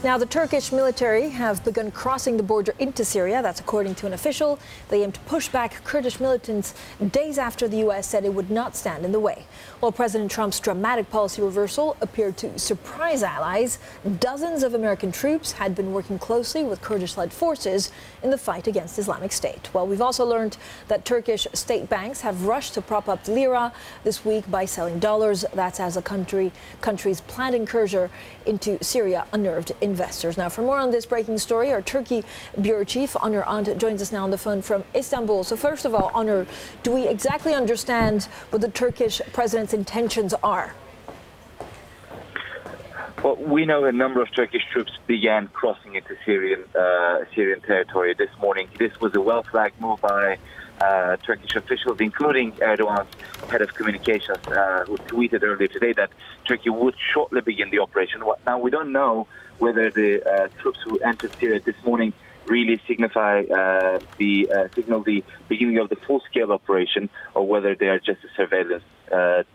Now, the Turkish military have begun crossing the border into Syria. That's according to an official. They aim to push back Kurdish militants days after the U.S. said it would not stand in the way. While President Trump's dramatic policy reversal appeared to surprise allies, dozens of American troops had been working closely with Kurdish-led forces in the fight against Islamic State. Well, we've also learned that Turkish state banks have rushed to prop up the lira this week by selling dollars. That's as the country's planned incursion into Syria unnerved investors. Now, for more on this breaking story, our Turkey bureau chief, Onur, joins us now on the phone from Istanbul. So first of all, Onur, do we exactly understand what the Turkish president's intentions are? Well, we know a number of Turkish troops began crossing into Syrian territory this morning. This was a well-flagged move by Turkish officials, including Erdogan's head of communications, who tweeted earlier today that Turkey would shortly begin the operation. Now, we don't know whether the troops who entered Syria this morning really signal the beginning of the full-scale operation, or whether they are just a surveillance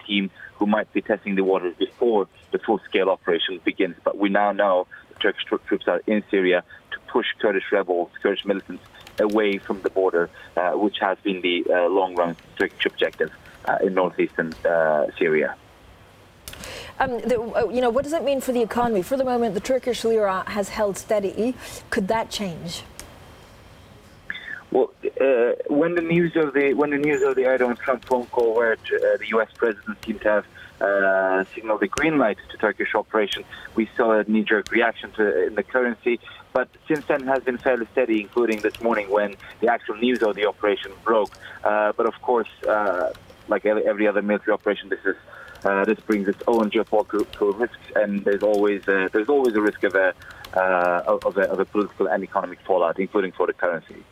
team who might be testing the waters before the full-scale operation begins. But we now know the Turkish troops are in Syria to push Kurdish rebels, Kurdish militants, away from the border, which has been the long-run Turkish objective in northeastern Syria. What does it mean for the economy? For the moment, the Turkish lira has held steady. Could that change? Well, when the news of the Erdogan-Trump phone call, where the U.S. president seemed to have signaled the green light to Turkish operation, we saw a knee-jerk reaction in the currency. But since then has been fairly steady, including this morning when the actual news of the operation broke. But of course, like every other military operation, this brings its own geopolitical risks, and there's always a risk of a political and economic fallout, including for the currency.